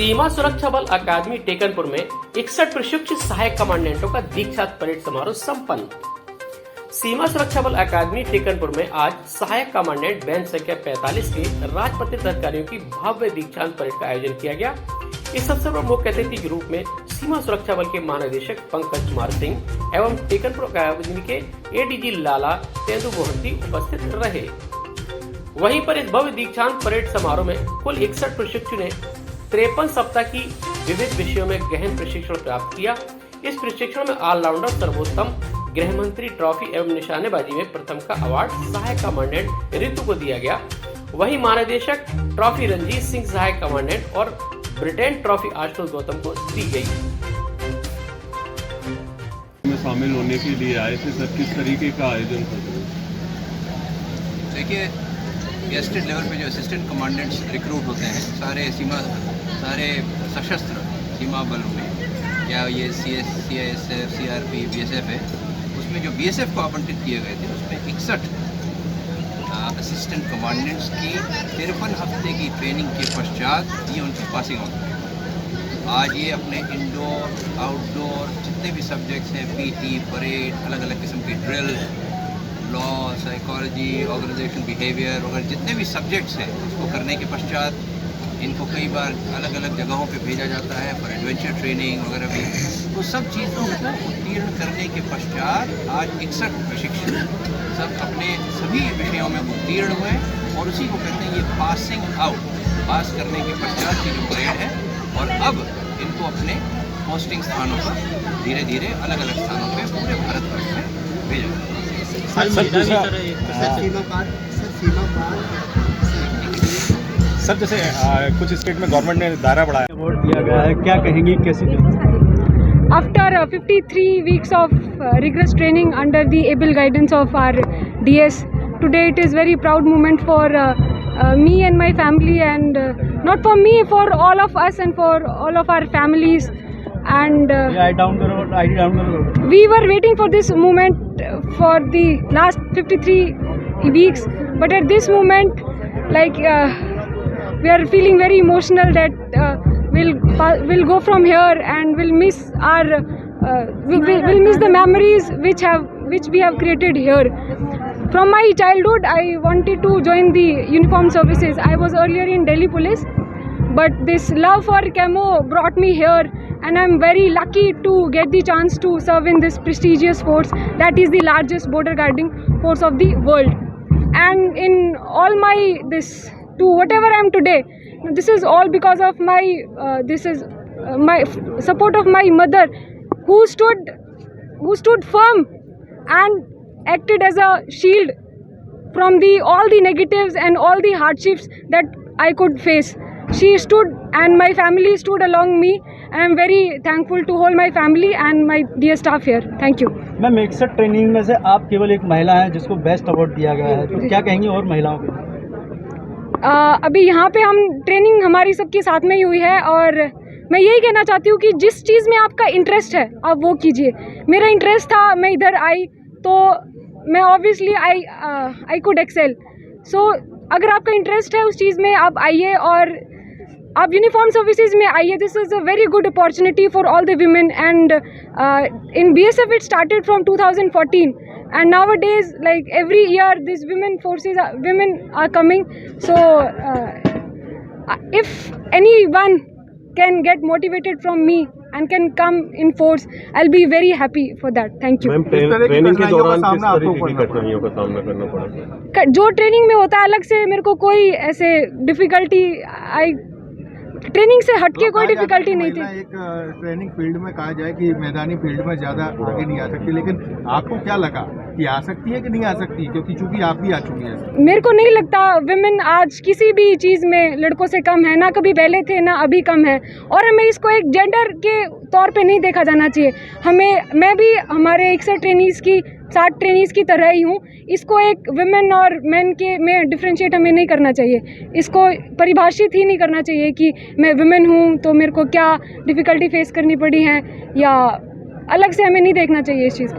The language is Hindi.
सीमा सुरक्षा बल अकादमी टेकनपुर में 61 प्रशिक्षित सहायक कमांडेंटों का दीक्षांत परेड समारोह संपन्न। सीमा सुरक्षा बल अकादमी टेकनपुर में आज सहायक कमांडेंट बेंच संख्या 45 के राजपत्रित अधिकारियों की भव्य दीक्षांत परेड का आयोजन किया गया। इस अवसर पर मुख्य अतिथि के रूप में सीमा सुरक्षा बल के महानिदेशक पंकज कुमार सिंह एवं टेकनपुर अकादमी के एडीजी लाला तेंदु मोहंती उपस्थित रहे। वहीं पर इस भव्य दीक्षांत परेड समारोह में कुल 61 प्रशिक्षु ने 53 सप्ताह की विविध विषयों में गहन प्रशिक्षण प्राप्त किया। इस प्रशिक्षण में ऑलराउंडर सर्वोत्तम गृह मंत्री ट्रॉफी एवं निशानेबाजी में प्रथम का अवार्ड सहायक कमांडेंट ऋतु को दिया गया। वहीं महानिदेशक ट्रॉफी रंजीत सिंह सहायक कमांडेंट और ब्रिटेन ट्रॉफी आशुतोष गौतम को दी गई। में शामिल होने के लिए आए थे सर, किस तरीके का आयोजन था? देखिए, स्टेट लेवल पे जो असिस्टेंट कमांडेंट्स रिक्रूट होते हैं सारे सशस्त्र सीमा बलों में, क्या ये CISF, CRP, BSF है, उसमें जो BSF को आवंटित किए गए थे उसमें 61 असिस्टेंट कमांडेंट्स की 53 हफ्ते की ट्रेनिंग के पश्चात ये उनकी पासिंग आउट है। आज ये अपने इंडोर आउटडोर जितने भी सब्जेक्ट्स हैं, PT, परेड, अलग अलग किस्म की drill, law, psychology, organisation behaviour वगैरह जितने भी सब्जेक्ट्स हैं उसको करने के पश्चात इनको कई बार अलग अलग जगहों पे भेजा जाता है फॉर एडवेंचर ट्रेनिंग वगैरह भी। तो सब चीज़ों को उत्तीर्ण करने के पश्चात आज 61 प्रशिक्षु सब अपने सभी विषयों में उत्तीर्ण हुए और उसी को कहते हैं ये पासिंग आउट। पास करने के पश्चात की जो परेड है और अब इनको अपने पोस्टिंग स्थानों पर धीरे धीरे अलग अलग स्थानों पर पूरे भारतवर्ष में भेजा जाता है। सर जैसे कुछ स्टेट में गवर्नमेंट ने दायरा बढ़ाया, अवार्ड दिया गया है, क्या कहेंगी, कैसी? After 53 weeks of rigorous training under the able guidance of our DS, today it is very proud moment for me and my family, and not for me, for all of us and for all of our families. And we were waiting for this moment for the last 53 weeks, but at this moment, like we are feeling very emotional that we'll go from here and we'll miss our we'll miss the memories which we have created here. From my childhood, I wanted to join the uniformed services. I was earlier in Delhi Police, but this love for camo brought me here, and I'm very lucky to get the chance to serve in this prestigious force that is the largest border guarding force of the world. And in all my to whatever I am today, this is all because of my my support of my mother, who stood firm and acted as a shield from all the negatives and all the hardships that I could face. She stood and my family stood along me, and I am very thankful to all my family and my dear staff here. Thank you. Ma'am, 61 training में से आप केवल एक महिला हैं जिसको बेस्ट अवार्ड दिया गया है, तो क्या कहेंगी और महिलाओं के? अभी यहाँ पे हम ट्रेनिंग हमारी सबके साथ में ही हुई है, और मैं यही कहना चाहती हूँ कि जिस चीज़ में आपका इंटरेस्ट है आप वो कीजिए। मेरा इंटरेस्ट था, मैं इधर आई तो मैं ऑब्वियसली आई कुड एक्सेल। सो अगर आपका इंटरेस्ट है उस चीज़ में, आप आइए और आप यूनिफॉर्म सर्विसेज में आइए। This is a very good opportunity for all the women, and in BSF it started from 2014, and nowadays, like every year, these women are coming. So if anyone can get motivated from me and can come in force, I'll be very happy for that. Thank you. Training के दौरान किस तरीके की कठिनाइयों का सामना करना पड़ा? जो ट्रेनिंग में होता है अलग से मेरे को कोई ऐसे डिफिकल्टी ट्रेनिंग से हटके कोई डिफिकल्टी नहीं थी। एक ट्रेनिंग फील्ड में कहा जाए कि मैदानी फील्ड में ज़्यादा आगे नहीं आ सकती, लेकिन आपको क्या लगा कि आ सकती है कि नहीं आ सकती, क्योंकि चूंकि आप भी आ चुकी हैं? मेरे को नहीं लगता विमेन आज किसी भी चीज़ में लड़कों से कम है, ना कभी पहले थे ना अभी कम है, और हमें इसको एक जेंडर के तौर पे नहीं देखा जाना चाहिए। मैं भी हमारे 60 ट्रेनीज़ की तरह ही हूँ। इसको एक विमेन और मेन के में डिफ्रेंशिएट हमें नहीं करना चाहिए, इसको परिभाषित ही नहीं करना चाहिए कि मैं विमेन हूँ तो मेरे को क्या डिफ़िकल्टी फेस करनी पड़ी है, या अलग से हमें नहीं देखना चाहिए इस चीज़ को।